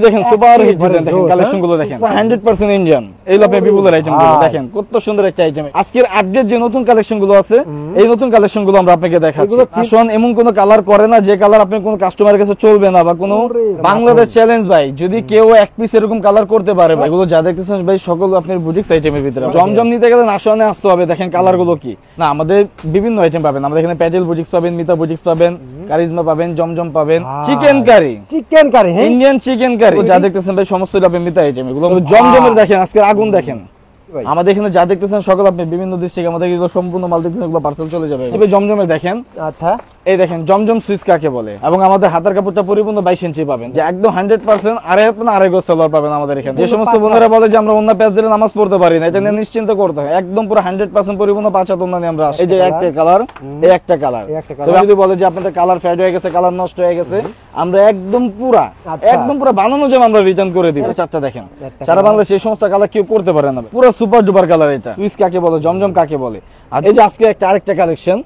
দেখেন super hit design দেখেন, collection গুলো দেখেন 100% ইন্ডিয়ান। এই আপনি বিপুলের আইটেম গুলো দেখেন কত সুন্দর একটা আইটেম। আজকের আপডেট যে নতুন কালেকশন গুলো আছে, এই নতুন কালেকশন গুলো আমরা আপনাকে দেখাচ্ছি। আসুন, এমন কোন কালার করে না যে কালার আপনি কোন কাস্টমারের কাছে চলবে না, বা কোন বাংলাদেশ চ্যালেঞ্জ ভাই যদি কেউ এক পিস এরকম কালার করতে পারে ভাই, এগুলো যা দেখতেছেন ভাই সকল আপনার বুটিক্স আইটেমের ভিতরে। জমজম নিতে গেলে আসনে আসতে হবে। দেখেন কালার গুলো কি না, আমাদের বিভিন্ন আইটেম পাবেন। আমাদের এখানে প্যাটেল বুটিক্স পাবেন, মিতা বুটিক্স পাবেন, কারিজমা পাবেন, জমজম পাবেন, chicken curry Indian chicken curry যা দেখতেছেন ভাই সমস্ত আপনি মিতা আইটেম। এগুলো জমজমের দেখেন আজকের আগুন দেখেন। আমাদের এখানে যা দেখতেছেন সকল আপনি বিভিন্ন ডিস্ট্রিক্ট আমাদের এগুলো সম্পূর্ণ মাল দেখতেছেন, এগুলো পার্সেল চলে যাবে। জমজমের দেখেন, আচ্ছা এই দেখেন জমজম সুইচ কাকে বলে, এবং আমাদের হাতের কাপড়টা পরিপূর্ণ 22 ইঞ্চি পাবেন, যে একদম 100% আড়াই গজ সালোয়ার পাবেন আমাদের এখানে। যে সমস্ত বোনেরা বলে যে আমরা অন্য প্যাচ দিলে নামাজ পড়তে পারি না, এটা নিয়ে নিশ্চিন্ত করতে হয়। একদম পুরো 100% পরিপূর্ণ 5 হাত ওন্না নিয়ে আমরা আসি। এই যে একটা কালার, এই একটা কালার। তবে যদি বলে যে আপনাদের কালার ফেড হয়ে গেছে, কালার নষ্ট হয়ে গেছে, আমরা একদম পুরো বানানো যেমন আমরা রিটার্ন করে দিব। চারটা দেখেন, সারা বাংলাদেশে এই সমস্ত কালার কেউ করতে পারে না, পুরো সুপার ডুপার কালার। এটা সুইচ কাকে বলে, জমজম কাকে বলে। আর এই যে আজকে আরেকটা কালেকশন,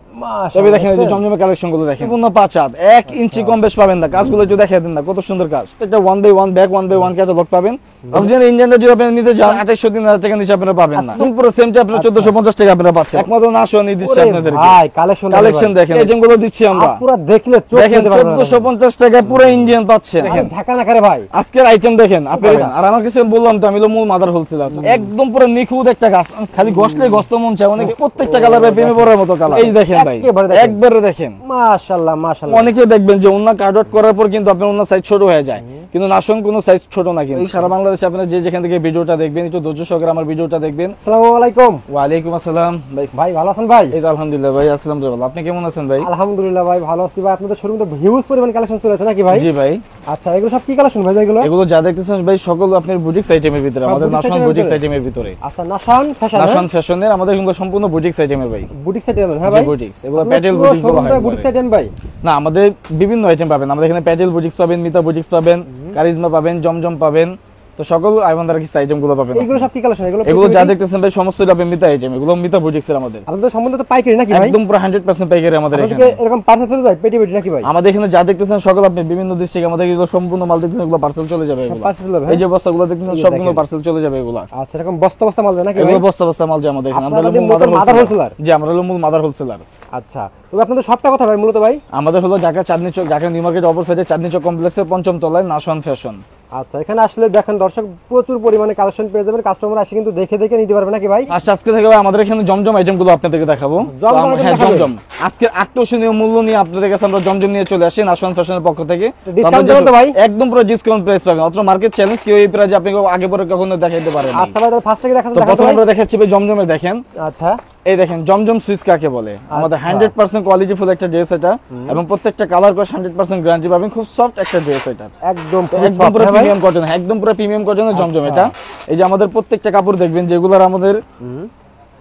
তবে দেখেন এই যে জমজমের কালেকশন গুলো দেখেন, পূর্ণ 5 হাত, 1 ইঞ্চি কম বেশ পাবেন না। কাজগুলো একটু দেখিয়ে দেন না, কত সুন্দর কাজ। এটা 1/1 ব্যাক 1/1 ক্যাটালগ পাবেন। অরিজিনাল ইন্ডিয়ানটা যদি আপনি নিতে যান 2800-3000 টাকা নিচে আপনারা পাবেন না। পুরো সেমটা আপনারা 1450 টাকা আপনারা পাচ্ছেন। একমাত্র নাশো নির্দিষ্ট আপনাদেরকে। ভাই কালেকশন দেখেন, আইটেম গুলো দিচ্ছি আমরা, পুরো দেখলে চোখ দেখেন 1450 টাকা পুরো ইন্ডিয়ান পাচ্ছেন। দেখেন ঝাকা না করে ভাই আজকের আইটেম দেখেন আপনি। আর আমার কিছু বললাম তো, আমি তো মূল মাদার হোলসেলার, একদম পুরো নিখুঁত একটা কাজ। খালি গসলে গস্ত মন চায় অনেকে, প্রত্যেকটা কালার প্রেমে পড়ার মতো কালার। এই দেখেন ভাই, একবারে দেখেন মাশাআল্লাহ মাশাআল্লাহ। অনেকে দেখবেন যে ওন্না কাট আউট করার পর কিন্তু আপনার ওন্না সাইজ ছোট হয়ে যায়, কিন্তু নাশন কোনো সাইজ ছোট না। কিন্তু সারা বাংলাদেশে আপনারা যে যেখান থেকে ভিডিওটা দেখবেন, একটু ধৈর্য সহকারে আমার ভিডিওটা দেখবেন। আসসালামু আলাইকুম। ওয়া আলাইকুম আসসালাম। ভাই ভালো আছেন ভাই? এই তো আলহামদুলিল্লাহ ভাই, আসসালাম আলাইকুম। আপনি কেমন আছেন ভাই? আলহামদুলিল্লাহ ভাই ভালো আছি ভাই। আপনাদের শোরুমে তো হিউজ পরিমাণ কালেকশন চলে আছে নাকি ভাই? জি ভাই। আচ্ছা, এগুলো সব কি কালেকশন ভাই? এগুলো যা দেখতেছেন ভাই সকল আপনার বুটিক্স আইটেমের ভিতরে, আমাদের নাশন বুটিক্স আইটেমের ভিতরে। আচ্ছা, নাশন ফ্যাশনের আমাদের কিন্তু সম্পূর্ণ বুটিক্স আইটেমের ভাই। বুটিক্স আইটেম হ্যাঁ ভাই, বুটিক্স। এগুলো প্যাটেল বুটিক্স বলা হয়। বুটিক্স আইটেম ভাই না, আমাদের বিভিন্ন আইটেম পাবেন। আমাদের এখানে প্যাটেল বুটিক্স পাবেন, মিতা বুটিক্স পাবেন, কারিজমা পাবেন, জমজম পাবেন। তো সকল আইবান্দার কি আইটেম গুলো পাবেন। এগুলো সব কি কালেকশন? এগুলো যা দেখতেছেন ভাই সমস্ত আপনি মিতা আইটেম। এগুলো মিতা বুটিক্স এর আমাদের। আপনাদের সম্বন্ধে তো পাইকারি নাকি ভাই? একদম পুরো 100% পাইকারি আমাদের এখানে। এরকম পার্সেল চলে যায় পেটি পেটি নাকি ভাই? আমাদের এখানে যা দেখতেছেন সকল আপনি বিভিন্ন ডিস্ট্রিক্ট আমাদের এগুলো সম্পূর্ণ মাল দেখতেছেন, এগুলো পার্সেল চলে যাবে। এগুলো পার্সেল চলে যাবে। এই যে বস্তাগুলো দেখতেছেন সবগুলো পার্সেল চলে যাবে এগুলো। আচ্ছা, এরকম বস্তা বস্তা মাল যায় নাকি ভাই? এগুলো বস্তা বস্তা মাল যায় আমাদের এখানে। আমরা হলো মাদার হোলসেলার। জি, আমরা হলো মূল মাদার হোলসেলার। আচ্ছা, তবে আপনাদের সবটা কথা ভাই মূলত ভাই? আমাদের হলো ঢাকা চাঁদনী চক, ঢাকা নিউ মার্কেট অপর সাইডে চাঁদনী চক কমপ্লেক্সের 5ম তলায় নাশন ফ্যাশন। আচ্ছা, এখানে আসলে দেখেন দর্শক প্রচুর পরিমাণে কালেকশন পেয়ে যাবেন। কাস্টমার আসে কিন্তু দেখে দেখে নিতে পারবে নাকি ভাই? আজকে থেকে ভাই আমাদের এখানে জমজম আইটেম গুলো আপনাদেরকে দেখাবো। জমজম আজকে আকর্ষণীয় মূল্য নিয়ে আপনাদের কাছে আমরা জমজম নিয়ে চলে আসি নাশন ফ্যাশনের পক্ষ থেকে। ডিসকাউন্ট দেব তো ভাই? একদম পুরো ডিসকাউন্ট প্রাইস পাবেন। অত মার্কেট চ্যালেঞ্জ কেউ এই প্রাইসে আপনি আগে পরে কখনো দেখাইতে পারেন না। আচ্ছা ভাই, তাহলে ফার্স্ট থেকে দেখাচ্ছি। প্রথমে আমরা দেখাচ্ছি ভাই জমজমের দেখেন। আচ্ছা, এই দেখেন জমজম সুইচ কাকে বলে, আমাদের 100% কোয়ালিটি ফুল একটা ড্রেস এটা, এবং প্রত্যেকটা কালার করে 100% গ্যারান্টি পাবেন। খুব সফট একটা ড্রেস এটা, একদম পুরো প্রিমিয়াম কটন, একদম পুরো প্রিমিয়াম কটনের জমজম এটা। এই যে আমাদের প্রত্যেকটা কাপড় দেখবেন যেগুলোর আমাদের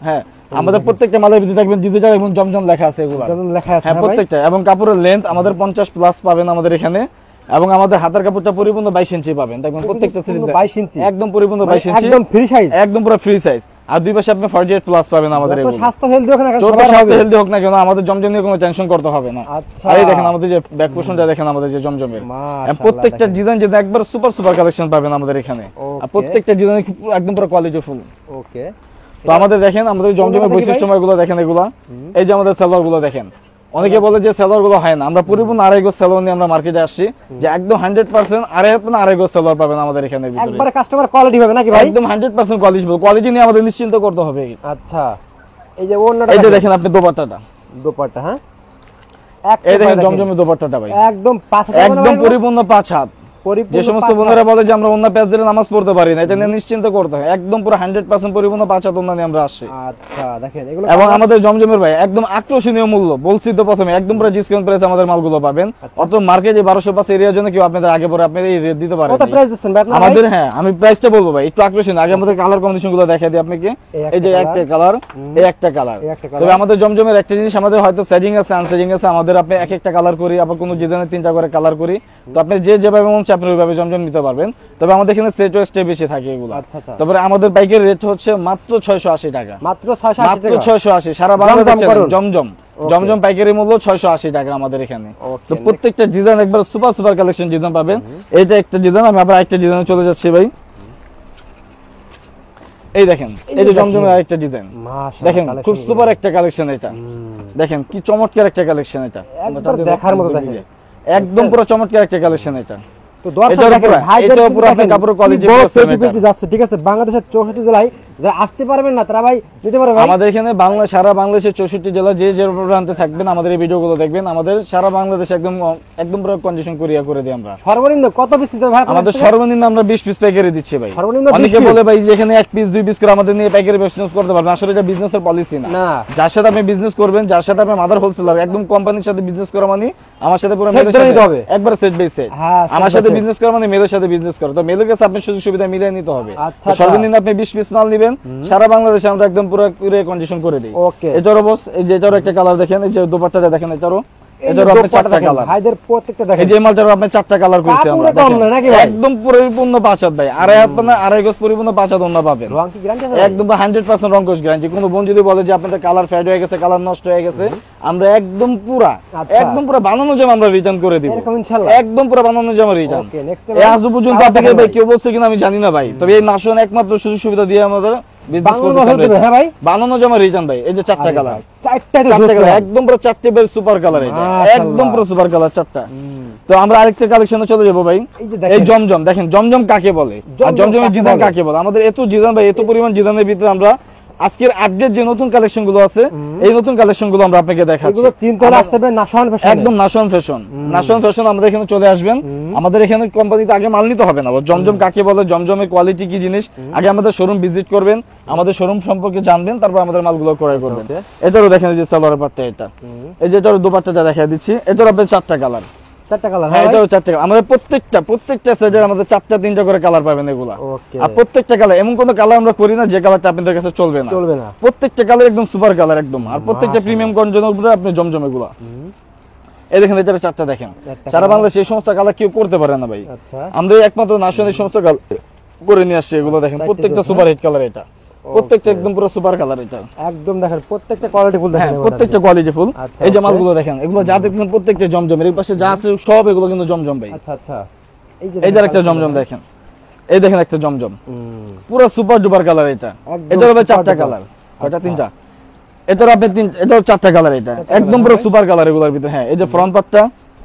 হ্যাঁ আমাদের প্রত্যেকটা মালের ভিতরে দেখবেন ডিজিটাল এবং জমজম লেখা আছে। এগুলো জমজম লেখা আছে হ্যাঁ প্রত্যেকটা, এবং কাপড়ের লেন্থ আমাদের 50+ পাবেন আমাদের এখানে, এবং আমাদের হাতের কাপড়টা পরিপূর্ণ 22 ইঞ্চি পাবেন। দেখবেন প্রত্যেকটা স্লিপ 22 ইঞ্চি, একদম পরিপূর্ণ 22 ইঞ্চি, একদম ফ্রি সাইজ, একদম পুরো ফ্রি সাইজ। আর দুই পাশে আপনি 48+ পাবেন আমাদের। এগুলো স্বাস্থ্য হেলদি হোক না কেন, যত স্বাস্থ্য হেলদি হোক না কেন, আমাদের জমজম নিয়ে কোনো টেনশন করতে হবে না। আচ্ছা, আর এই দেখেন আমাদের যে ব্যাক পোরশনটা দেখেন আমাদের যে জমজমের, প্রত্যেকটা ডিজাইন যে একবার সুপার কালেকশন পাবেন আমাদের এখানে। আর প্রত্যেকটা ডিজাইন একদম পুরো কোয়ালিটি ফুল। ওকে, তো আমাদের দেখেন আমাদের জমজমের বৈশিষ্ট্যগুলো দেখেন। এগুলা এই যে আমাদের সালোয়ার গুলো দেখেন, অনেকে বলে যে সেলর গুলো হয় না, আমরা পরিপূর্ণ আড়াই গজ সেলর নিয়ে আমরা মার্কেটে আসছি, যে একদম 100% আড়াই গজ সেলর পাবেন আমাদের এখানে। একবারে কাস্টমার কোয়ালিটি পাবে নাকি ভাই? একদম 100% কোয়ালিটি নিয়ে আমাদের নিশ্চিন্ত করতে হবে। আচ্ছা, এই যে ওন্নাটা, এই যে দেখেন আপনি দোপাট্টা হ্যাঁ, এই দেখেন জমজমের দোপাট্টাটা ভাই একদম 5 হাত, একদম পরিপূর্ণ 5 হাত। যে সমস্ত বোনেরা বলে যে আমরা অন্য প্যাচ দিলে নামাজ পড়তে পারি না, এটা নিয়ে নিশ্চিন্ত করতে হয়। একদম পুরো 100% পরিপূর্ণ 5 হাত ওন্না নিয়ে আমরা আসছি। আচ্ছা, দেখেন এগুলো, এবং আমাদের জমজমের ভাই একদম আকর্ষণীয় মূল্য বলছি তো প্রথমে, একদম পুরো ডিসকাউন্ট প্রাইসে আমাদের মালগুলো পাবেন। অত মার্কেটে 1205 এরিয়ার জন্য কেউ আপনাদের আগে পরে আপনি এই রেট দিতে পারেন। কত প্রাইস দিচ্ছেন ভাই আপনারা? আমাদের হ্যাঁ আমি প্রাইসটা বলবো ভাই একটু আকর্ষণীয়। আগে আমাদের কালার কম্বিনেশন গুলো দেখাই দিই আপনাকে। এই যে একটা কালার, এই একটা কালার। তবে আমাদের জমজমের একটা জিনিস, আমাদের হয়তো সেটিং আছে আনসেটিং আছে, আমাদের আপনি এক একটা কালার করি, আবার কোনো ডিজাইনে 3টা করে কালার করি। তো আপনি যেভাবে মন চায় আপনি ওইভাবে জমজম নিতে পারবেন। তবে আমাদের এখানে সেট ওয়েস্টে বেশি থাকে এগুলো। তারপরে আমাদের বাইকের রেট হচ্ছে মাত্র 680 টাকা, মাত্র 680 সারা বাংলাদেশে জমজম জমজম পাইকারি মূল্য 680 টাকা আমাদের এখানে। তো প্রত্যেকটা ডিজাইন একবার সুপার সুপার কালেকশন ডিজাইন পাবেন। এইটা একটা ডিজাইন, আমি আবার আরেকটা ডিজাইনে চলে যাচ্ছি ভাই। এই দেখেন, এই যে জমজমের আরেকটা ডিজাইন, দেখেন খুব সুপার একটা কালেকশন। এটা দেখেন কি চমৎকার একটা কালেকশন, এটা দেখার মতো, দেখেন একদম পুরো চমৎকার একটা কালেকশন। এটা তো দর্শক দেখেন ভাইদের পুরো কাপড়ের কোয়ালিটি যাচ্ছে, ঠিক আছে। বাংলাদেশের 64 জেলায় যারা আসতে পারবেন না তারা ভাই নিতে পারবে। আমাদের এখানে বাংলা সারা বাংলাদেশের 64 জেলা যে যে প্রান্তে থাকবেন আমাদের এই ভিডিওগুলো দেখবেন। আমাদের সারা বাংলাদেশ একদম পুরো কন্ডিশন কুরিয়া করে দিই আমরা। সর্বনিম্ন কত পিস দিতে ভাই? আমাদের সর্বনিম্ন আমরা 20 পিস পাইকারি দিচ্ছি ভাই। অনেকে বলে ভাই যে এখানে 1 পিস 2 পিস করে আমাদের নিয়ে পাইকারি বিজনেস করতে পারবেন। আসলে এটা বিজনেসের পলিসি না। যার সাথে আপনি বিজনেস করবেন, যার সাথে আপনি মাদার হোলসেলার একদম কোম্পানির সাথে বিজনেস করা মানে আমার সাথে পুরো মেলের সাথে একবার সেট বাই সেট। আমার সাথে বিজনেস করা মানে মেলের সাথে বিজনেস করা। তো মেলের কাছে আপনি সুযোগ সুবিধা মিলিয়ে নিতে হবে। সর্বনিম্ন আপনি 20 পিস মাল নেবেন, সারা বাংলাদেশে আমরা একদম পুরো কন্ডিশন করে দিই। এটারও বস, এই যে এটারও একটা কালার দেখেন, এই যে দোপাট্টাটা দেখেন, এটারও এটারও আপনি 4টা কালার। ভাইদের প্রত্যেকটা দেখেন, এই যে মালটারও আপনি 4টা কালার করেছি আমরা। একদম পরিপূর্ণ 5 হাত ভাই, আড়াই হাত মানে আড়াই গজ পরিপূর্ণ 5 হাত ওন্না পাবেন। রং কি গ্যারান্টি আছে? একদম 100% রং কোশ গ্যারান্টি। কোনো বোন যদি বলে যে আপনাদের কালার ফেড হয়ে গেছে, কালার নষ্ট হয়ে গেছে, আমরা একদম পুরা বানানো জামা আমরা রিটার্ন করে দিব। একদম পুরো বানানো জামা রিটার্ন। এই আজ পর্যন্ত আপনাকে ভাই কেউ বলছে কিনা আমি জানি না ভাই, তবে এই নাশন একমাত্র সুযোগ সুবিধা দিয়ে আমাদের বিজনেস করতে। হ্যাঁ ভাই, বানানো জামা রিটার্ন ভাই। এই যে 4টা কালার, 4টা কালার একদম পুরো 4টে বের সুপার কালার। এটা একদম পুরো সুপার কালার 4টা। তো আমরা আরেকটা কালেকশনে চলে যাব ভাই। এই জমজম দেখেন, জমজম কাকে বলে আর জমজমের ডিজাইন কাকে বলে। আমাদের এত ডিজাইন ভাই, এত পরিমাণ ডিজাইনের ভিতরে আমরা আজকের আপডেট যে নতুন কালেকশন গুলো আছে, এই নতুন কালেকশন গুলো আমরা আপনাকে দেখাচ্ছি। এগুলো চিন্তা করে আসতে হবে নাশন ফ্যাশন, একদম নাশন ফ্যাশন। নাশন ফ্যাশন আমাদের এখানে চলে আসবেন। আমাদের এখানে কোম্পানিতে আগে মাল নিতে হবে না। জমজম কাকে বলে, জমজমের কোয়ালিটি কি জিনিস, আগে আমাদের শোরুম ভিজিট করবেন, আমাদের শোরুম সম্পর্কে জানবেন, তারপর আমাদের মালগুলো ক্রয় করবেন। এটারও দেখেন এই যে সালোয়ারের পাটটা, এটা এই যে এটার দোপাট্টাটা দেখাই দিচ্ছি। এটার আপনার 4টা কালার, 4টা কালার। হ্যাঁ, এটাও 4টা। আমাদের প্রত্যেকটা সেটের আমাদের 4টা 3টা করে কালার পাবেন এগুলা। আর প্রত্যেকটা কালার এমন কোন কালার আমরা করি না যে কালারটা আপনাদের কাছে চলবে না। প্রত্যেকটা কালার একদম সুপার কালার একদম। আর প্রত্যেকটা প্রিমিয়াম কন্ডিশনের উপরে আপনি জমজম এগুলা। এই দেখেন এটার 4টা দেখেন। সারা বাংলাদেশে এই সমস্ত কালার কেউ করতে পারে না ভাই। আমরা একমাত্র নাশন এই সমস্ত কালার করে নিয়ে আসছি। এগুলো দেখেন প্রত্যেকটা সুপার হিট কালার। এটা প্রত্যেকটা একদম পুরো সুপার কালার। এটা একদম দেখেন প্রত্যেকটা কোয়ালিটি ফুল দেখেন, প্রত্যেকটা কোয়ালিটি ফুল। এই যে মালগুলো দেখেন, এগুলো যা দেখছেন প্রত্যেকটা জমজমের। এই পাশে যা আছে সব এগুলো কিন্তু জমজম ভাই। আচ্ছা আচ্ছা, এই যে একটা জমজম দেখেন, এই দেখেন একটা জমজম পুরো সুপার ডুপার কালার। এটা এটার হবে 4টা কালার, কয়টা 3টা। এটার আপনি 3, এটাও 4টা কালার। এটা একদম পুরো সুপার কালার এগুলোর ভিতরে। হ্যাঁ, এই যে ফ্রন্ট পার্টটা,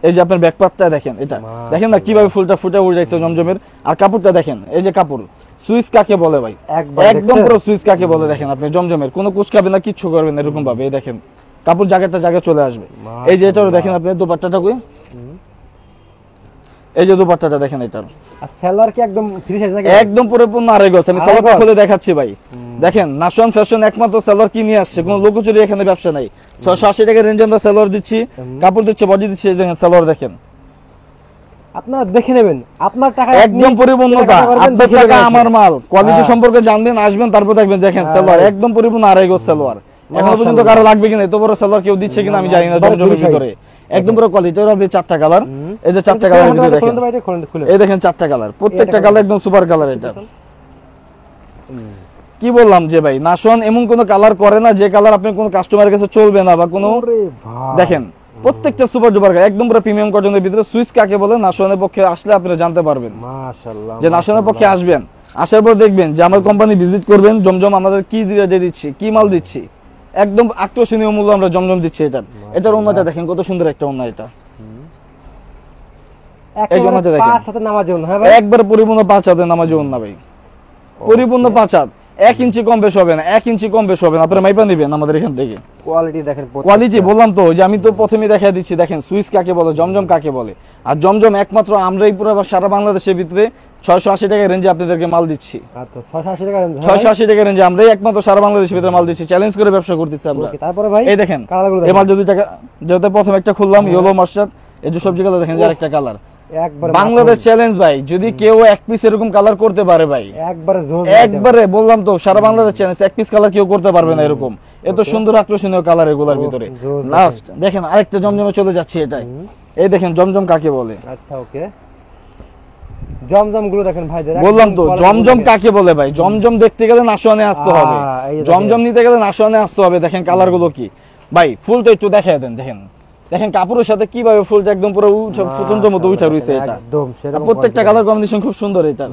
এই যে আপনার ব্যাক পার্টটা দেখেন। এটা দেখেন না কিভাবে ফুলটা ফুটে উঠে যাচ্ছে জমজমের। আর কাপড়টা দেখেন, এই যে কাপড় সুইস কাকে বলে ভাই, একদম পুরো সুইস কাকে বলে। দেখেন আপনি জমজমের কোনো কুচকাবে না, কিচ্ছু করবেন না এরকম ভাবে। এই দেখেন কাপড় জায়গায় চলে আসবে। এই যে এটাও দেখেন আপনি দোপাট্টাটা কই, এই যে দোপাট্টাটা দেখেন। এটার আর সেলর কি একদম ফ্রি সাইজ নাকি? একদম পুরোপুরি আড়াই গজ। আমি সেলরটা খুলে দেখাচ্ছি ভাই। দেখেন নাশন ফ্যাশন একমাত্র সেলর কি নিয়ে আসছে, কোনো লোকচুরি এখানে ব্যবসা নাই। 680 টাকা রেঞ্জে আমরা সেলর দিচ্ছি, কাপড় দিচ্ছি, বডি দিচ্ছি। দেখেন সেলর দেখেন, আপনারা দেখে নেবেন, আপনার টাকা একদম পরিপূর্ণতা, আপনার টাকা আমার মাল। কোয়ালিটি সম্পর্কে জানবেন, আসবেন, তারপর দেখবেন। দেখেন সেলর একদম পরিপূর্ণ আড়াই গজ সেলর। এখন পর্যন্ত কারো লাগবে কিনা, এত বড় সেলর কেউ দিচ্ছে কিনা আমি জানি না জমজমের ভিতরে। একদম পুরো কোয়ালিটি। ওর 4টা কালার, এই যে 4টা কালার ভিতরে দেখেন। এই দেখেন 4টা কালার, প্রত্যেকটা কালার একদম সুপার কালার। এটা কি বললাম যে ভাই নাশন এমন কোন কালার করে না যে কালার আপনি কোন কাস্টমারের কাছে চলবে না বা কোনো। দেখেন প্রত্যেকটা সুপার ডুপার একদম পুরো প্রিমিয়াম কটনের ভিতরে। সুইস কাকে বলে, নাশনের পক্ষে আসলে আপনারা জানতে পারবেন। মাশাআল্লাহ, যে নাশনের পক্ষে আসবেন, আসার পর দেখবেন যে আমার কোম্পানি ভিজিট করবেন, জমজম আমাদের কি দিয়ে দিচ্ছি, কি মাল দিচ্ছি, একদম আকর্ষণীয় মূল্য আমরা জমজম দিচ্ছি। এটার ওন্নাটা দেখেন কত সুন্দর একটা ওন্না। এটা এই ওন্নাটা দেখেন, 5 হাতে নামাজে ওন্না। হ্যাঁ ভাই, একবার পরিপূর্ণ 5 হাতে নামাজে ওন্না ভাই। পরিপূর্ণ 5 হাত, 1 ইঞ্চি কম বেশ হবে না, 1 ইঞ্চি কম বেশ হবে না। আপনারা মাইপা নেবেন আমাদের এখান থেকে। কোয়ালিটি দেখেন, কোয়ালিটি বললাম তো যে আমি তো প্রথমেই দেখাই দিচ্ছি। দেখেন সুইস কাকে বলে, জমজম কাকে বলে। আর জমজম একমাত্র আমরাই পুরো সারা বাংলাদেশের ভিতরে 680 টাকা রেঞ্জে আপনাদেরকে মাল দিচ্ছি। আচ্ছা 680 টাকা রেঞ্জ, 680 টাকা রেঞ্জে আমরাই একমাত্র সারা বাংলাদেশের ভিতরে মাল দিচ্ছি। চ্যালেঞ্জ করে ব্যবসা করতেছি আমরা। তারপরে ভাই এই দেখেন এই মাল যদি টাকা, যেহেতু প্রথম একটা খুললাম ইয়েলো মাস্টার্ড, এই যে সবজি কালার দেখেন, যে আরেকটা কালার বাংলাদেশ চ্যালেঞ্জ ভাই। যদি কেউ 1 পিস এরকম কালার করতে পারে ভাই, একবারে বললাম তো সারা বাংলাদেশ চ্যালেঞ্জ, 1 পিস কালার কেউ করতে পারবে না এরকম। এত সুন্দর আকর্ষণীয় কালার এগুলার ভিতরে। লাস্ট দেখেন আরেকটা জমজমে চলে যাচ্ছে। এটাই এই দেখেন জমজম কাকে বলে। আচ্ছা ওকে, জমজম গুলো দেখেন ভাইদের, বললাম তো জমজম কাকে বলে ভাই। জমজম দেখতে গেলে নাশনে আসতে হবে, জমজম নিতে গেলে নাশনে আসতে হবে। দেখেন কালার গুলো কি ভাই ফুলটা একটু দেখায় দেন, দেখেন দেখেন কাপড়ের সাথে কিভাবে ফুলটা একদম পুরো ফুটন্ত মতো উঠে রয়েছে। এটা একদম সেরকম প্রত্যেকটা কালার কম্বিনেশন খুব সুন্দর। এটা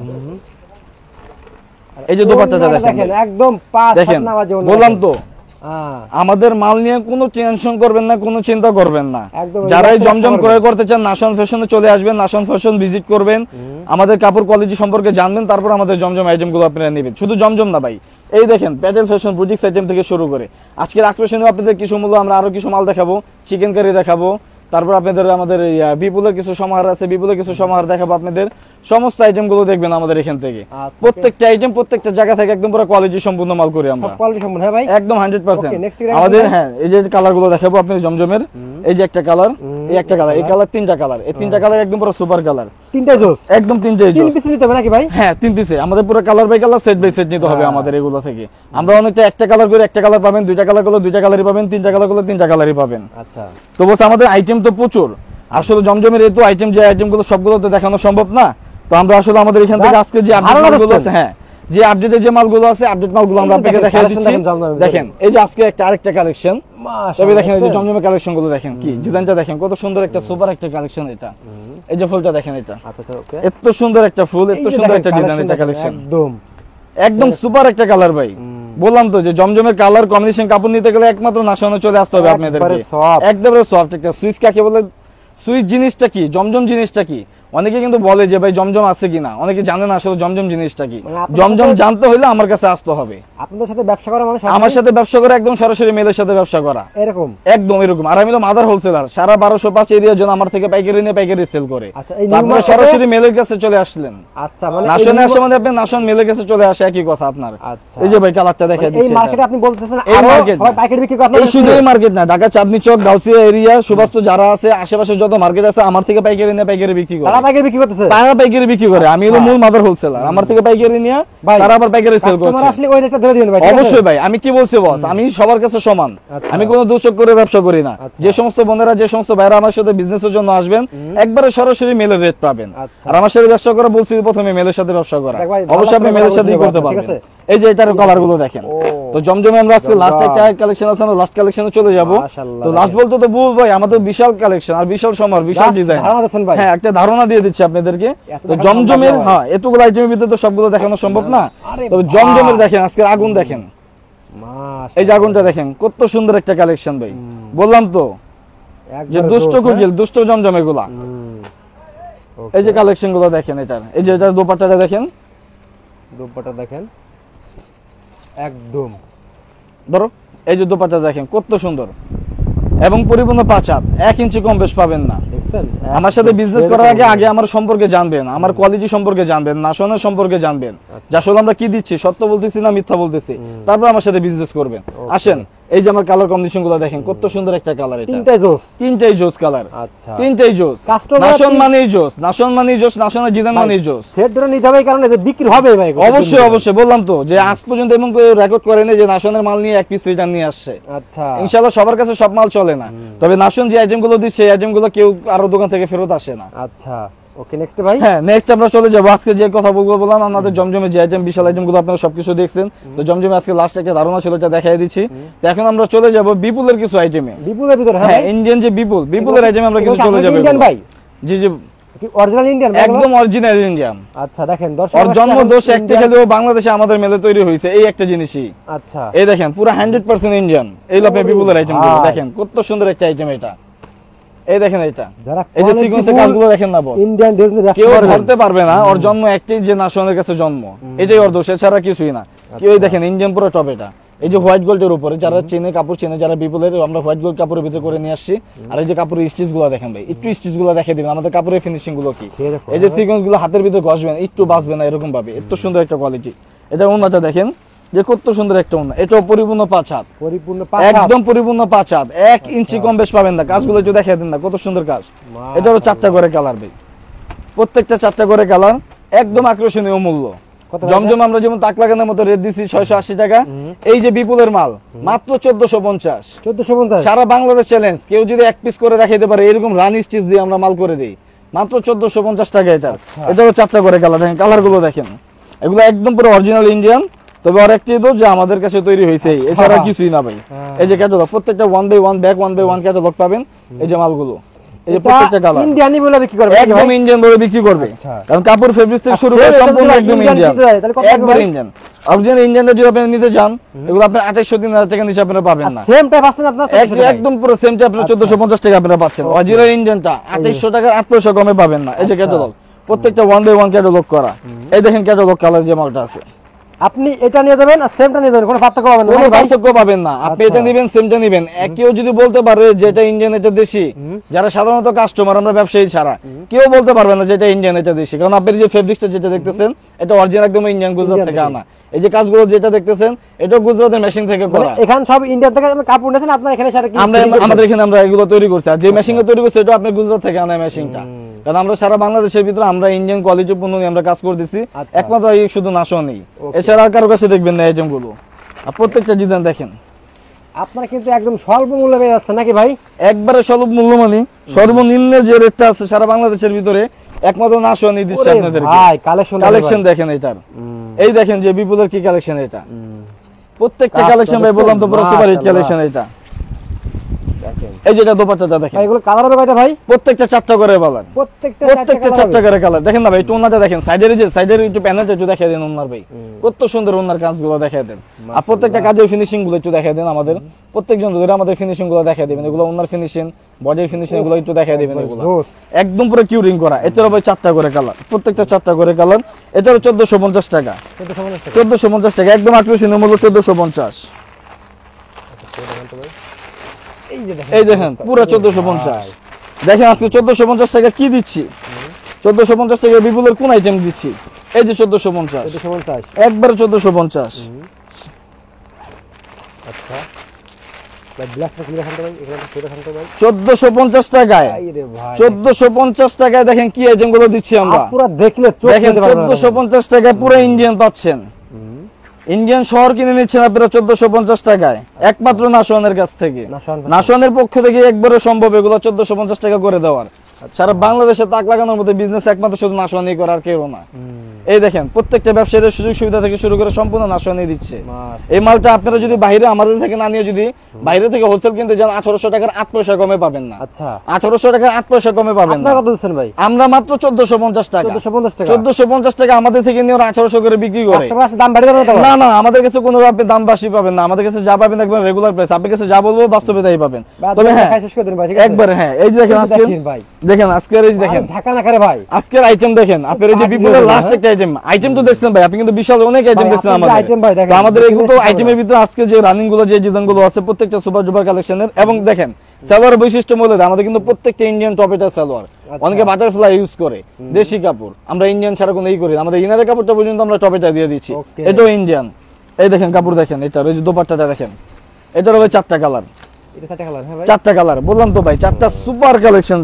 এই যে দোপাট্টাটা দেখেন একদম পাঁচ দেখেন, হাত নামাজে ওড়না বললাম দেখেন। তো হ্যাঁ, আমাদের মাল নিয়ে কোনো টেনশন করবেন না, কোনো চিন্তা করবেন না। একদম যারা এই ব্যবসা জমজম করবেন। ক্রয় করতে চান নাশন ফ্যাশনে চলে আসবেন, নাশন ফ্যাশন ভিজিট করবেন, আমাদের কাপড় কোয়ালিটি সম্পর্কে জানবেন, তারপর আমাদের জমজম আইটেমগুলো আপনারা নেবেন। শুধু জমজম না ভাই, এই দেখেন প্যাটেল ফ্যাশন বুটিক্স আইটেম থেকে শুরু করে আজকের আকর্ষণীয় আপনাদের কিছু মূল্য আমরা আরো কিছু মাল দেখাবো, চিকেন কারি দেখাবো, তারপর আপনাদের আমাদের বিপুলের কিছু সমাহার আছে, বিপুলের কিছু সমাহার দেখাবো আপনাদের। সমস্ত আইটেমগুলো দেখবেন আমাদের এখান থেকে। আচ্ছা, প্রত্যেকটা আইটেম প্রত্যেকটা জায়গা থেকে একদম পুরো কোয়ালিটি সম্পূর্ণ মাল করি আমরা, কোয়ালিটি সম্পূর্ণ। হ্যাঁ ভাই, একদম 100%। Okay, next কি আমাদের দেখাবেন? হ্যাঁ এই যে কালার গুলো দেখাবো আপনি জমজমের। এই যে একটা কালার, এই একটা কালার, এই কালার তিনটা কালার, এই তিনটা কালার একদম পুরো সুপার কালার, তিনটা জোস, একদম তিনটাই তিন জোস। পিস নিতে হবে নাকি ভাই? হ্যাঁ 3 পিসে আমাদের পুরো colour by colour set by set নিতে হবে আমাদের এগুলো থেকে। আমরা অনেকটা একটা কালার করে একটা কালার পাবেন, দুইটা কালার করলে দুইটা কালারই পাবেন, তিনটা কালার করলে তিনটা কালারই পাবেন। আচ্ছা, তো বস আমাদের আইটেম তো প্রচুর, আসলে জমজমের এই তো আইটেম, যে আইটেমগুলো সবগুলো তো দেখানো সম্ভব না। তো আমরা আসলে আমাদের এখান থেকে আজকে যে আপডেট মালগুলো আছে, হ্যাঁ যে আপডেটের যে মালগুলো আছে, আপডেট মালগুলো আমরা আপনাকে দেখাই দিচ্ছি। দেখেন এই যে আজকে একটা আরেকটা কালেকশন, তবে দেখেন এই যে জমজমের কালেকশন গুলো দেখেন, কি ডিজাইনটা দেখেন, কত সুন্দর একটা সুপার একটা কালেকশন। এটা এই যে ফুলটা দেখেন, এটা আচ্ছা ওকে, এত সুন্দর একটা ফুল, এত সুন্দর একটা ডিজাইন, এটা কালেকশন একদম একদম সুপার একটা কালার ভাই। বললাম তো যে জমজমের কালার কম্বিনেশন কাপড় নিতে গেলে একমাত্র নাশনে চলে আসতে হবে আপনাদেরকে। একবারে soft। একদম সফট একটা সুইচ। কাকে বলে সুইচ জিনিসটা কি, জমজম জিনিসটা কি, অনেকে কিন্তু বলে যে ভাই জমজম আছে কিনা, অনেকে জানে না আসলে জমজম জিনিসটা কি। মানে আপনাদের জমজম সাথে- জানতে হলে আমার কাছে আসতে হবে। আপনাদের সাথে ব্যবসা করা মানে আমার সাথে ব্যবসা করা একদম সরাসরি মেলের সাথে ব্যবসা করা, এরকম একদম এরকম। আর আমি হলো মাদার হোলসেলার, সারা 1205 এরিয়ার জন্য আমার থেকে পাইকারি নিয়ে পাইকারি সেল করে। আচ্ছা, এই তো নিউ আপনারা মার্কেটে- সরাসরি মেলের কাছে চলে আসলেন। আচ্ছা, মানে এই নাশনে নিউ- আসে মানে আপনি নাশন মেলের কাছে চলে আসে, একই কথা আপনার। আচ্ছা। এই যে ভাই কালারটা দেখা মানে এই দিচ্ছি, মার্কেটে আপনি বলতেছেন এই আরো market সবাই না। পাইকারি বিক্রি করে এই আপনাদের শুধু সাথে? এই মার্কেট না, ঢাকা চাঁদনী চক, গাউসিয়া এরিয়া, সুবাস্তু যারা আছে আশেপাশে যত মার্কেট আছে, আমার থেকে পাইকারি নিয়ে পাইকারি বিক্রি করে। তারা পাইকারি বিক্রি করতেছে? তারা পাইকারি বিক্রি করে, আমি হলো মূল মাদার হোলসেলার। আমার থেকে পাইকারি নিয়ে ভাই, তারা আবার পাইকারি সেল কাস্টমার করছে। আসলে ওই রেটটা ধরে দিবেন ভাই, ঠিক আছে? অবশ্যই ভাই, আমি কি বলছি বস, আমি সবার কাছে সমান। আচ্ছা। আমি কোনো দোষক করে ব্যবসা করি না। আচ্ছা। যে সমস্ত বোনেরা, যে সমস্ত ভাইরা আমার সাথে বিজনেসের জন্য আসবেন, একবারে সরাসরি মেলের রেট পাবেন। আচ্ছা। আর আমার সাথে ব্যবসা করা বলছি প্রথমে মেলের সাথে ব্যবসা করা, দেখ ভাই, অবশ্যই আপনি ভালো মেলের লাগছে সাথেই ভালো করতে লাগছে, ঠিক পারবেন। আছে? এই যে এটার কালার গুলো দেখেন। ও। তো জমজমে আমরা আজকে লাস্ট একটা কালেকশন আছে, আমরা লাস্ট কালেকশনে চলে যাব। মাশাআল্লাহ, তো লাস্ট বলতে তো ভুল ভাই, আমাদের বিশাল কালেকশন আর বিশাল সমার, বিশাল Just ডিজাইন। ধারণা দিচ্ছেন ভাই। হ্যাঁ একটা ধারণা দিয়ে দিচ্ছি আপনাদেরকে। এত তো দেখানো জমজমের সম্ভব না হ্যাঁ এতগুলো আইটেমের ভিতরে তো সবগুলো দেখানো সম্ভব না। আরে তবে বাহ। জমজমের দেখেন আজকের আগুন দেখেন, মাশাআল্লাহ, এই যে আগুনটা দেখেন, কত সুন্দর একটা কালেকশন ভাই। বললাম তো যে একবারে দুষ্ট জোস, কুকিল, দুষ্ট জমজম এগুলা। হ্যাঁ? এই যে কালেকশন গুলো দেখেন, এটার এই যে এটার দোপাট্টাটা দেখেন, দুপাট্টা দেখেন, একদম ধরো এই যে দোপাট্টা দেখেন কত সুন্দর এবং পরিপূর্ণ 5 হাত, 1 ইঞ্চি কম বেশ পাবেন না। দেখছেন? আমার সাথে একদম বিজনেস করার আগে আগে আমার সম্পর্কে জানবেন, আমার কোয়ালিটি সম্পর্কে জানবেন, নাশনের সম্পর্কে জানবেন, যে আসলে আমরা কি দিচ্ছি, সত্য বলতেছি না মিথ্যা বলতেছি, তারপর আমার সাথে বিজনেস করবেন। আসেন এই যে আমার কালার কম্বিনেশন গুলো দেখেন, কত সুন্দর একটা কালার। এটা তিনটাই জোস। তিনটাই জোস কালার, আচ্ছা, তিনটাই জোস। Customer নাশন আপনি- মানেই জোস, নাশন মানেই জোস, নাশনের ডিজাইন মানেই জোস। সেট ধরে নিতে হবে, কারণ এতে বিক্রি হবে ভাই। অবশ্যই অবশ্যই, বললাম তো যে আজ পর্যন্ত এমন কেউ রেকর্ড করেনি যে নাশনের মাল নিয়ে 1 পিস রিটার্ন নিয়ে আসছে। আচ্ছা, ইনশাআল্লাহ সবার কাছে সব মাল চলে না, তবে নাশন যে আইটেম গুলো দিচ্ছে সেই আইটেম গুলো কেউ আরো দোকান থেকে ফেরত আসে না। আচ্ছা, ওকে, নেক্সট ভাই। হ্যাঁ নেক্সট আমরা চলে যাবো, আজকে যে কথা বলবো বললাম আমাদের জমজমে যে আইটেম, বিশাল আইটেম গুলো আপনারা সবকিছু দেখছেন। তো জমজমে আজকে লাস্ট একটা ধারণা ছিল, এটা দেখাই দিচ্ছি। তো এখন আমরা চলে যাব বিপুলের কিছু আইটেমে। বিপুলের ভিতরে? হ্যাঁ ইন্ডিয়ান যে বিপুলের আইটেমে আমরা কিছু চলে যাবো। ইন্ডিয়ান ভাই? জি জি, কি অরিজিনাল ইন্ডিয়ান? একদম অরিজিনাল ইন্ডিয়ান। আচ্ছা, দেখেন দর্শক, ওর জন্ম দোষ একটা খেলেও বাংলাদেশে আমাদের মেলে তৈরি হয়েছে এই একটা জিনিসই। আচ্ছা, এই দেখেন পুরো 100% ইন্ডিয়ান। এই লোপে বিপুলের আইটেম গুলো দেখেন কত সুন্দর একটা আইটেম। এটা এই দেখেন, এটা যারা এই যে সিকোয়েন্সের কাজগুলো দেখেন না বস, ইন্ডিয়ান ডিজাইনের ব্যবসা কেউ করবেন। ধরতে পারবে না ওর জন্ম একটাই, যে নাশনের কাছে জন্ম, এটাই ওর দোষ, এছাড়া কিছুই না। কেউ এই দেখেন ইন্ডিয়ান পুরো টপ। এটা এই যে হোয়াইট গোল্ডের উপরে যারা চেনে, কাপড় চেনে যারা, বিপুলের আমরা হোয়াইট গোল্ড কাপড়ের ভিতরে করে নিয়ে আসছি। আর এই যে কাপড়ের স্টিচ গুলো দেখেন ভাই, একটু স্টিচ গুলো দেখে দিবেন, আমাদের কাপড়ের ফিনিশিং গুলো কি। এরকম, এই যে সিকোয়েন্স গুলো হাতের ভিতরে ঘষবেন, একটু বাঁচবে না এরকম ভাবে, এত সুন্দর একটা কোয়ালিটি। এটা ওন্নাটা দেখেন যে কত সুন্দর একটা ওন্না, এটাও পরিপূর্ণ 5 হাত, পরিপূর্ণ 5 হাত। একদম পরিপূর্ণ 5 হাত, 1 ইঞ্চি কম বেশ পাবেন না। কাজগুলো একটু দেখাই দেন না, কত সুন্দর কাজ। এটা হলো 4টা করে কালার ভাই, প্রত্যেকটা 4টা করে কালার, একদম আকর্ষণীয় মূল্য। কত জমজম আমরা যেমন তাক লাগানোর মতো রেট দিছি 680 টাকা। এই যে বিপুলের মাল মাত্র 1450। 1450? সারা বাংলাদেশ চ্যালেঞ্জ, কেউ যদি 1 পিস করে দেখাইতে পারে এরকম রানি স্টিচ দিয়ে আমরা মাল করে দেই মাত্র 1450 টাকা। এটা এটা হলো 4টা করে কালার। দেখেন কালার গুলো দেখেন, এগুলো একদম পুরো অরিজিনাল ইন্ডিয়ান। তো তবে আর একটি দোষ যে আমাদের কাছে তৈরি হয়েছে, এছাড়া কিছুই না ভাই। এই যে ক্যাটালগ প্রত্যেকটা 1/1 ব্যাক 1/1 ক্যাটালগ পাবেন। এই যে মালগুলো, এই যে প্রত্যেকটা কালার ইন্ডিয়ানি বলে বিক্রি করবে, একদম ইন্ডিয়ান বলে বিক্রি করবে। কারণ কাপড় ফেব্রিক্স থেকে শুরু করে সম্পূর্ণ একদম ইন্ডিয়ান, একবার ইন্ডিয়ান। অরিজিনাল ইন্ডিয়ানটা যদি আপনি নিতে চান, এগুলো আপনি 2800-3000 টাকা নিচে আপনারা পাবেন না। সেম টাইপ আছে আপনারা একদম পুরো সেম টাইপ আপনারা 1450 টাকা আপনারা পাচ্ছেন। অরিজিনাল ইন্ডিয়ানটা 2800 টাকা 800 কমে পাবেন না। এই যে ক্যাটালগ প্রত্যেকটা 1/1 ক্যাটালগ করা। এই দেখেন ক্যাটালগ কালার যে মালটা আছে, আপনি এটা নিয়ে যাবেন আর সেমটা নিয়ে যাবেন, কোনো পার্থক্য পাবেন না, কোনো পার্থক্য পাবেন না। আপনি এটা নেবেন সেমটা নেবেন। কেউ যদি বলতে পারে যে এটা ইন্ডিয়ান এটা দেশি, যারা সাধারণত কাস্টমার আমরা ব্যবসায়ী ছাড়া কেউ বলতে পারবে না যে এটা ইন্ডিয়ান এটা দেশি। কারণ আপনি যে ফেব্রিক্সটা যেটা দেখতেছেন এটা অরিজিনাল একদম ইন্ডিয়ান, গুজরাট থেকে আনা। এই যে কাজগুলো যেটা দেখতেছেন এটা গুজরাটের মেশিন থেকে করা। এখানে সব ইন্ডিয়া থেকে কাপড় নিয়েছেন, আপনার এখানে সারা কি আমাদের এখানে আমরা এগুলো তৈরি করছি। আর যে মেশিনটা তৈরি করছি এটা আপনি গুজরাট থেকে আনা মেশিনটা। কারণ আমরা সারা বাংলাদেশের ভিতরে আমরা ইন্ডিয়ান কোয়ালিটি পণ্য নিয়ে আমরা কাজ করতেছি। একমাত্র এই শুধু নাশও নেই, এছাড়া আর কারো কাছে দেখবেন না আইটেম গুলো। আর প্রত্যেকটা ডিজাইন দেখেন, আপনারা কিন্তু একদম স্বল্প মূল্যে পেয়ে যাচ্ছেন নাকি ভাই? একবারে স্বল্প মূল্য, মানে সর্বনিম্ন যে রেটটা আছে সারা বাংলাদেশের ভিতরে একমাত্র নাশও নিয়ে দিচ্ছে আপনাদেরকে। ভাই কালেকশন দেখেন এটার, এই দেখেন যে বিপুলের কি কালেকশন এটা, প্রত্যেকটা কালেকশন ভাই বললাম তো পুরো সুপার হিট কালেকশন এটা। এই যেটা দোপাট্টাটা দেখেন, এগুলো কালার হবে কয়টা ভাই? প্রত্যেকটা 4টা করে কালার, প্রত্যেকটা 4টা করে কালার। দেখেন না ভাই টোনাটা দেখেন, সাইডের একটু প্যানেলটা একটু দেখাই দেন ওনার ভাই, কত সুন্দর ওনার কাজগুলো দেখাই দেন। আর প্রত্যেকটা কাজের ফিনিশিং গুলো একটু দেখাই দেন আমাদের, প্রত্যেকজন ধরে আমাদের ফিনিশিং গুলো দেখাই দিবেন। এগুলো ওনার ফিনিশিং, বডির ফিনিশিং এগুলো একটু দেখাই দিবেন। এগুলো একদম পুরো কিউরিং করা। এটারও ভাই 4টা করে কালার, প্রত্যেকটা 4টা করে কালার। এটারও 1450 টাকা, 1450 টাকা একদম আকর্ষণীয় মূল্য 1450। এই দেখেন পুরো 1450। দেখেন আজকে 1450 টাকা কি দিচ্ছি, 1450 টাকা বিপুলের কোন আইটেম দিচ্ছি। এই যে 1450, একবারে 1450। আচ্ছা, 1450 টাকায়, 1450 টাকায় দেখেন কি আইটেম গুলো দিচ্ছি আমরা। পুরো দেখলে দেখেন 1450 টাকায় পুরো ইন্ডিয়ান পাচ্ছেন। ইন্ডিয়ান শহর কিনে নিচ্ছেন আপনারা 1450 টাকায়, একমাত্র নাশওয়ানের কাছ থেকে। নাশওয়ানের পক্ষ থেকে একবারে সম্ভব এগুলো 1450 টাকা করে দেওয়ার। সারা বাংলাদেশে তাক লাগানোর মতো বিজনেস একমাত্র শুধু নাশওয়ানি করার কেউ না। এই দেখেন প্রত্যেকটা ব্যবসায়ীদের সুযোগ সুবিধা থেকে শুরু করে সম্পূর্ণ নাশওয়ানি দিচ্ছে। এই মালটা আপনারা যদি বাইরে আমাদের থেকে না নিয়ে যদি বাইরে থেকে হোলসেল কিনতে যান 1800 টাকার 8 পয়সা কমে পাবেন না। আচ্ছা, 1800 টাকার 8 পয়সা কমে পাবেন না। আপনারা কত দিচ্ছেন ভাই? আমরা মাত্র 1450 টাকা, 1450 টাকা আমাদের থেকে নিয়ে 1800 করে বিক্রি করে। দাম বাড়িয়ে দেবেন না না, আমাদের কাছে কোনো আপনি দাম বেশি পাবেন না। আমাদের কাছে যা পাবেন একবার রেগুলার প্রাইস, আপনার কাছে যা বলবো বাস্তবে তাই পাবেন। তবে হ্যাঁ একবার হ্যাঁ, এই যে দেখেন আজকে দেখেন আজকের এই দেখেন ঝাঁকা না করে ভাই, আজকের আইটেম দেখেন। আপনার এই যে বিপুলের লাস্ট একটা আইটেম তো দেখছেন ভাই, আপনি কিন্তু বিশাল অনেক আইটেম দেখছেন আমাদের। আমাদের এইগুলো আইটেমের ভিতরে আজকে যে রানিং গুলো যে ডিজাইন গুলো আছে প্রত্যেকটা সুপার ডুপার কালেকশনের। এবং দেখেন সালোয়ার বৈশিষ্ট্য বলে আমাদের কিন্তু প্রত্যেকটা ইন্ডিয়ান টপেটা সালোয়ার। অনেকে বাটারফ্লাই ইউজ করে, দেশি কাপড়। আমরা ইন্ডিয়ান ছাড়া কোনো এই করি না, আমাদের ইনারের কাপড়টা পর্যন্ত আমরা টপেটা দিয়ে দিচ্ছি, এটাও ইন্ডিয়ান। এই দেখেন কাপড় দেখেন, এটার ওই যে দোপাট্টাটা দেখেন, এটার হবে 4টা কালার, 4টা কালার বললাম তো ভাই, 4টা সুপার কালেকশন।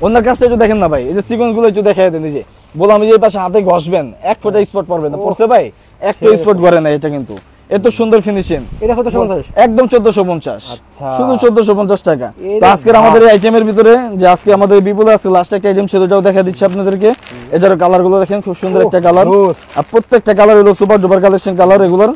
ওনার কাজটা একটু দেখেন না ভাই, এই যে সিকোয়েন্স গুলো একটু দেখাই দেন। এই যে বললাম এই যে পাশে হাতে ঘষবেন এক ফোঁটা স্পট পড়বে না, পড়ছে ভাই একটা স্পট করে না। এটা কিন্তু এত সুন্দর ফিনিশিং, এটা 1450 একদম 1450। আচ্ছা, শুধু 1450 টাকা। তো আজকের আমাদের এই আইটেমের ভিতরে যে আজকে আমাদের বিপুল আছে লাস্ট একটা আইটেম সেটাও দেখা দিচ্ছি আপনাদেরকে। এটার কালার গুলো দেখেন, খুব সুন্দর একটা কালার। আর প্রত্যেকটা কালার হলো সুপার ডুপার কালেকশন কালার এগুলোর।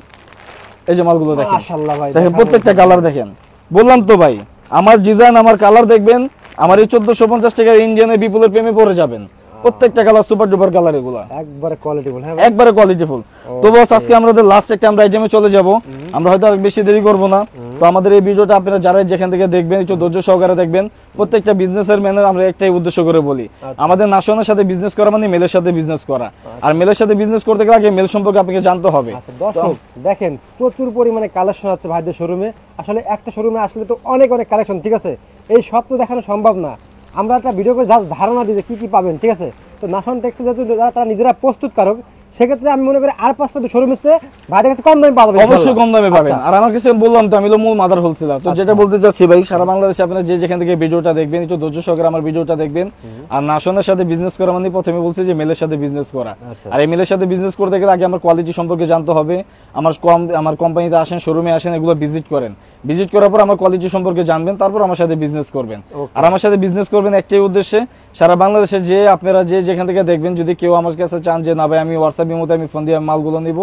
এই যে মালগুলো দেখেন, মাশাআল্লাহ ভাই, দেখেন প্রত্যেকটা কালার দেখেন। বললাম তো ভাই, আমার ডিজাইন আমার কালার দেখবেন, আমার এই 1450 টাকার ইন্ডিয়ানের বিপুলের প্রেমে পড়ে যাবেন। প্রত্যেকটা কালার সুপার ডুপার কালার, এগুলা একবারে কোয়ালিটিফুল। হ্যাঁ, একবারে কোয়ালিটিফুল। তো বস আজকে আমাদের লাস্ট একটা আমরা আইটেমে চলে যাব, আমরা হয়তো আর বেশি দেরি করব না। তো আমাদের এই ভিডিওটা আপনারা যারা যেখান থেকে দেখবেন একটু ধৈর্য সহকারে দেখবেন। প্রত্যেকটা বিজনেসের ম্যানের আমরা একটাই উদ্দেশ্য করে বলি, আমাদের নাশওয়ানের সাথে বিজনেস করা মানে মেলের সাথে বিজনেস করা। আর মেলের সাথে বিজনেস করতে গেলে আগে মেল সম্পর্কে আপনাকে জানতে হবে। দর্শক দেখেন প্রচুর পরিমাণে কালেকশন আছে ভাইদের শোরুমে। আসলে একটা শোরুমে আসলে তো অনেক অনেক কালেকশন, ঠিক আছে, এই সব তো দেখানো সম্ভব না। আমরা একটা ভিডিও করে জাস্ট ধারণা দিই কি কি পাবেন, ঠিক আছে। তো নাশওয়ান টেক্সটাইল যেহেতু তারা নিজেরা প্রস্তুতকারক, সেক্ষেত্রে আমি মনে করি আর 5টা শোরুম আছে ভাইদের কাছে কম দামে পাবেন, অবশ্যই কম দামে পাবেন। আর আমার কাছে বললাম তো আমি মূল মাদার হোলসেলার। তো যেটা বলতে চাচ্ছি ভাই, সারা বাংলাদেশে আপনারা যে যেখান থেকে ভিডিওটা দেখবেন একটু ধৈর্য সহকারে আমার ভিডিওটা দেখবেন। আর নাশওয়ানের সাথে বিজনেস করা মানে প্রথমে বলছি যে মেলের সাথে বিজনেস করা। আর এই মেলের সাথে বিজনেস করতে গেলে আগে আমার কোয়ালিটি সম্পর্কে জানতে হবে। আমার কোম্পানিতে আসেন, শোরুমে আসেন, এগুলো ভিজিট করেন। ভিজিট করার পর আমার কোয়ালিটি সম্পর্কে জানবেন, তারপর আমার সাথে বিজনেস করবেন। আর আমার সাথে বিজনেস করবেন একটাই উদ্দেশ্যে, সারা বাংলাদেশে যে আপনারা যে যেখান থেকে দেখবেন, যদি কেউ আমার কাছে চান যে না ভাই আমি হোয়াটসঅ্যাপ ইমোতে আমি ফোন দিয়ে মালগুলো নিব,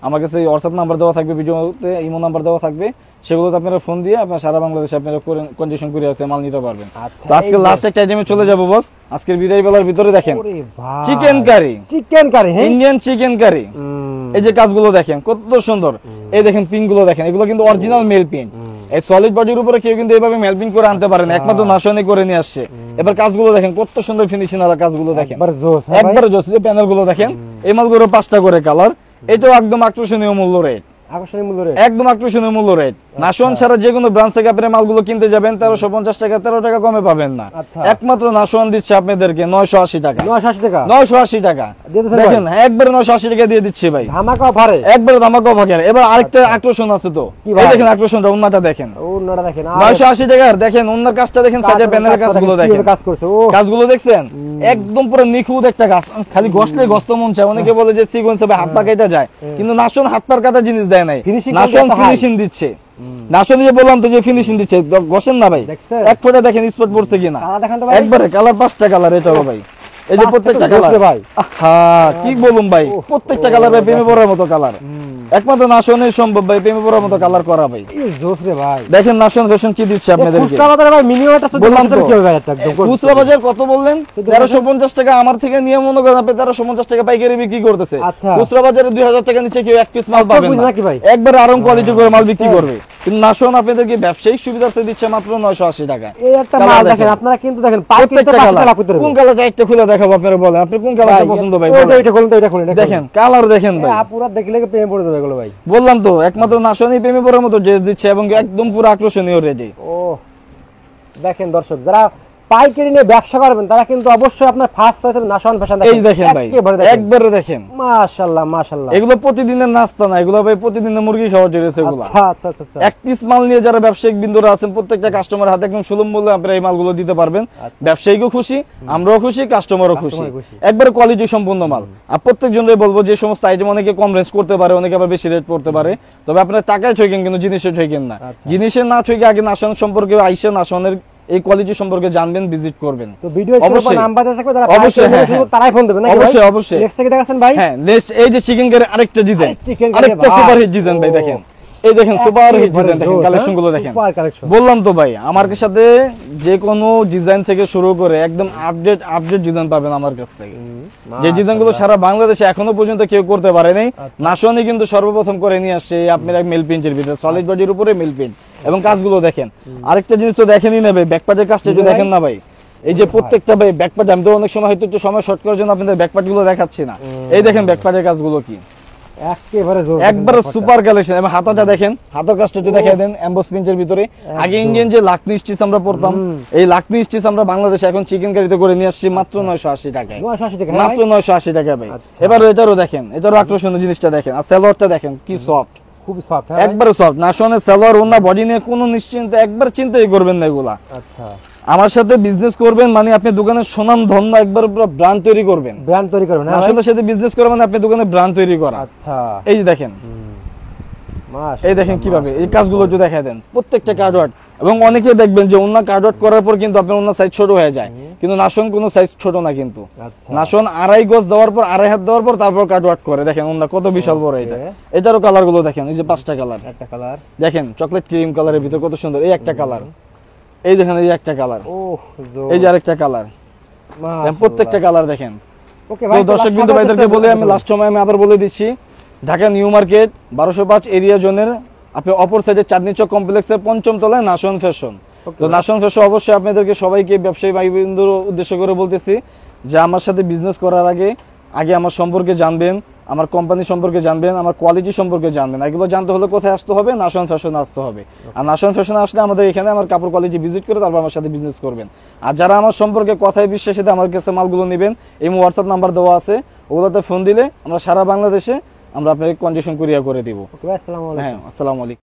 আমার কাছে হোয়াটসঅ্যাপ নাম্বার দেওয়া থাকবে, ভিডিওতে ইমো নাম্বার দেওয়া থাকবে, সেগুলোতে আপনারা ফোন দিয়ে আপনারা সারা বাংলাদেশে আপনারা কন্ডিশন কুরিয়ারে মাল নিতে পারবেন। আচ্ছা, তো আজকে লাস্ট একটা আইটেমে চলে যাব বস। আজকের বিদায় বেলার ভিতরে দেখেন ওরে ভাই, চিকেন কারি, চিকেন কারি, হ্যাঁ ইন্ডিয়ান চিকেন কারি। এই যে কাজগুলো দেখেন কত সুন্দর, এই দেখেন পিন গুলো দেখেন, এগুলো কিন্তু অরিজিনাল মেল পিন। এই সলিড বডির উপরে কেউ কিন্তু এইভাবে মেল পিন করে আনতে পারেন, একমাত্র নাশনে করে নিয়ে আসছে। এবার কাজগুলো দেখেন কত সুন্দর ফিনিশিং আলা কাজগুলো দেখেন, একবার জোস, হ্যাঁ ভাই। একবার জোস। প্যানেল গুলো দেখেন, এই মালগুলো 5টা করে কালার, এটাও একদম আকর্ষণীয় মূল্য রেট, আকর্ষণীয় মূল্য রেট, একদম আকর্ষণীয় মূল্য রেট। নাশন ছাড়া যে কোনো ব্রাঞ্চ থেকে আপনারা মালগুলো কিনতে যাবেন 1350 টাকা, 13 টাকা কমে পাবেন না। আচ্ছা। একমাত্র নাশন দিচ্ছে আপনাদেরকে 980 টাকা, 980 টাকা 980 টাকা দিয়ে দিচ্ছেন দেখেন, একবারে 980 টাকা দিয়ে দিচ্ছে ভাই, ধামাকা অফারে, একবারে ধামাকা অফার। এবার আরেকটা আকর্ষণ আছে তো, কি এই ভাই? দেখেন আকর্ষণটা, ওন্নাটা দেখেন ওনারা দেখেন 980 টাকার। দেখেন ওন্নার কাজটা দেখেন, সাইডের প্যানেলের কাজগুলো দেখেন, কাজ করছে, ও কাজগুলো দেখছেন একদম পুরো নিখুঁত একটা কাজ, খালি গসলে গস্ত মন চায়। অনেকে বলে যে সিকোয়েন্সে হাত পা কেটে যায়, কিন্তু নাশন হাত পার কাটা জিনিস দেয় নাই, Finishing নাশন কিন্তু ফিনিশিং দিচ্ছে। নাশন দিয়ে বললাম তো যে ফিনিশিং দিচ্ছে, গসেন না ভাই, দেখছেন? এক ফোঁটা দেখেন স্পট পড়ছে কিনা, কালার দেখেন তো ভাই, একবারে কালার 5টা কালার, এটা ভাই এই যে 5টা প্রত্যেকটা তো কালার জোস রে ভাই। হ্যাঁ কি বলুন ভাই, প্রত্যেকটা কালার ভাই প্রেমে পড়ার মতো কালার, একমাত্র নাশনে সম্ভব ভাই প্রেমে পড়ার মতো কালার করা ভাই। এই জোস রে ভাই। দেখেন নাশন ফ্যাশন কি দিচ্ছে আপনাদেরকে, খুচরা বাজারে ভাই মিনিমাম একটা বললাম তো, কি হবে ভাই, একটা একদম খুচরা বাজার কত বললেন? 1350 টাকা আমার থেকে নিয়ে মনে করেন আপনি 1350 টাকা পাইকারি বিক্রি করতেছে। আচ্ছা। খুচরা বাজারে 2000 টাকা নিচে কেউ এক পিস মাল পাবেন বুঝি না, নাকি ভাই? একবার আরং কোয়ালিটির করে মাল বিক্রি করবে। কিন্তু নাশন আপনাদেরকে ব্যবসায়িক সুবিধার্থে দিচ্ছে মাত্র 980 টাকা। এই একটা কালার মাল দেখেন। দেখেন, আপনারা কিন্তু দেখেন পাইকারিতে প্রত্যেকটা 5 কালার, টাকা লাভ করতে কোন পারবেন। কালারটা একটা খুলে দেখাবো আপনারা বলেন, আপনি কোন কালারটা পছন্দ ভাই বলেন। এটা খুলুন তো, এটা খুলুন, এটা দেখেন কালার দেখেন ভাই, আপুরা দেখলে প্রেমে পড়ে যাবে এগুলো ভাই। বললাম তো একমাত্র নাশনই প্রেমে পড়ার মতো ড্রেস দিচ্ছে এবং একদম পুরো আকর্ষণীয় রেডি। ও দেখেন দর্শক, যারা পাইকারি নিয়ে ব্যবসা করবেন তারা কিন্তু অবশ্যই আপনার ফার্স্ট চয়েস নাশন ফ্যাশন এই দেখেন ভাই, একবারে দেখেন মাশাআল্লাহ মাশাআল্লাহ। এগুলো প্রতিদিনের নাস্তা না, এগুলো ভাই প্রতিদিনের মুরগি খাওয়া ড্রেস এগুলো। আচ্ছা আচ্ছা আচ্ছা। এক পিস মাল নিয়ে যারা ব্যবসায়িক বিন্দুরা আছেন প্রত্যেকটা কাস্টমার হাতে একদম সুলভ মূল্যে আপনারা এই মালগুলো দিতে পারবেন। ব্যবসায়ীও খুশি, আমরাও খুশি, কাস্টমারও খুশি, একবারে কোয়ালিটি সম্পূর্ণ মাল। আর প্রত্যেকজনই বলবো যে সমস্ত আইটেম অনেকে কম রেঞ্জ করতে পারে, অনেকে আবার বেশি রেট করতে পারে, তবে আপনারা টাকায় ঠকেন কিন্তু জিনিসে ঠকেন না। জিনিসের না ঠকে আগে নাশন সম্পর্কে আইসা নাশনের এই কোয়ালিটি সম্পর্কে জানবেন, ভিজিট করবেন। তো ভিডিও অবশ্যই নাম্বার দেওয়া থাকবে, যারা অবশ্যই, পাইকারি নিয়ে তারাই ফোন দেবেন নাকি ভাই? অবশ্যই অবশ্যই। নেক্সট থেকে দেখাছেন ভাই, হ্যাঁ নেক্সট এই যে চিকেন কারি আরেকটা ডিজাইন, চিকেন কারি আরেকটা ভাই। সুপার হিট ডিজাইন ভাই, ও। দেখেন এই দেখেন সুপার হিট একেবারে ডিজাইন, দেখেন জোস, কালেকশন গুলো দেখেন। Super collection. বললাম তো ভাই আমার সাথে যে কোনো ডিজাইন থেকে শুরু করে একদম আপডেট ডিজাইন পাবেন আমার কাছ থেকে, যে ডিজাইন গুলো সারা বাংলাদেশে এখনো পর্যন্ত কেউ করতে পারে নাই। নাশোয়ানি কিন্তু সর্বপ্রথম করে নিয়ে আসছে আপনার এক মেল প্রিন্টের ভিতরে, সলিড বডির উপরে মেল প্রিন্ট এবং কাজগুলো দেখেন। আরেকটা জিনিস তো দেখেনই না ভাই, ব্যাকপার্টের কাজটা একটু দেখেন না ভাই, এই যে প্রত্যেকটা ভাই ব্যাকপার্ট, আমি তো অনেক সময় হয়তো একটু সময় শর্ট করার জন্য আপনাদের ব্যাকপার্ট গুলো দেখাচ্ছি না, এই দেখেন ব্যাকপার্টের কাজগুলো কি একেবারে জোর, একবারে সুপার কালেকশন। এবং হাতাটা দেখেন, হাতার কাজটা একটু দেখাই দেন এমবস প্রিন্টের ভিতরে। আগে ইন্ডিয়ান যে লাকনি স্টিচ আমরা পড়তাম, এই লাকনি স্টিচ আমরা বাংলাদেশে এখন চিকেন কারিতে করে নিয়ে আসছি মাত্র 980 টাকায়, 980 টাকা মাত্র 980 টাকা ভাই। আচ্ছা। এবার এটারও দেখেন, এটারও আকর্ষণীয় জিনিসটা দেখেন, আর সালোয়ারটা দেখেন কি সফট, খুব সফট, একবারে সফট। নাশনের সালোয়ার ওন্না বডি নিয়ে কোনো নিশ্চিন্তে একবার চিন্তাই করবেন না এগুলা। আচ্ছা আমার সাথে বিজনেস করবেন মানে আপনি দোকানের সুনাম ধন্য একবার পুরো ব্র্যান্ড তৈরি করবেন, ব্র্যান্ড তৈরি করবেন না ভাই? নাশনের সাথে বিজনেস করবেন মানে আপনি দোকানে ব্র্যান্ড তৈরি করা। আচ্ছা এই যে দেখেন, এই দেখেন কিভাবে এই কাজগুলো একটু দেখায় দেন, প্রত্যেকটা কার্ড ওয়ার্ক। এবং অনেকে দেখবেন যে অন্য কার্ড ওয়ার্ক করার পর কিন্তু আপনার অন্য সাইজ ছোট হয়ে যায়, কিন্তু নাশন কোনো সাইজ ছোট না কিন্তু। আচ্ছা নাশন 2.5 গজ দেওয়ার পর 2.5 হাত দেওয়ার পর তারপর কার্ড ওয়ার্ক করে, দেখেন অন্য কত বিশাল বড় এটা। এটারও কালার গুলো দেখেন, এই যে 5টা কালার, একটা কালার দেখেন চকলেট ক্রিম কালারের ভিতর কত সুন্দর, এই একটা কালার, এই দেখেন এই একটা কালার, ওহ এই যে আরেকটা কালার, প্রত্যেকটা কালার দেখেন। ওকে তো দর্শক বিন্দু ভাইদেরকে বলে আমি লাস্ট সময় আমি আবার বলে দিচ্ছি, ঢাকা নিউ মার্কেট 1205 এরিয়া জোনের আপনি অপর সাইডে চাঁদনী চক কমপ্লেক্সের 5ম তলায় নাশন ফ্যাশন। তো নাশন ফ্যাশন অবশ্যই আপনাদেরকে সবাইকে ব্যবসায়ী ভাই বন্ধুর উদ্দেশ্য করে বলতেছি যে আমার সাথে বিজনেস করার আগে আমার সম্পর্কে জানবেন, আমার কোম্পানি সম্পর্কে জানবেন, আমার কোয়ালিটি সম্পর্কে জানবেন। এগুলো জানতে হলে কোথায় আসতে হবে? নাশন ফ্যাশনে আসতে হবে। আর নাশন ফ্যাশনে আসলে আমাদের এখানে আমার কাপড় কোয়ালিটি ভিজিট করে তারপর আমার সাথে বিজনেস করবেন। আর যারা আমার সম্পর্কে কথায় বিশ্বাসে আমার কাছে মালগুলো নেবেন, এই হোয়াটসঅ্যাপ নাম্বার দেওয়া আছে, ওগুলোতে ফোন দিলে আমরা সারা বাংলাদেশে আমরা আপনাকে কন্ডিশন কুরিয়ার করে দিব। ওকে, আসসালামু আলাইকুম। হ্যাঁ, আসসালামু আলাইকুম।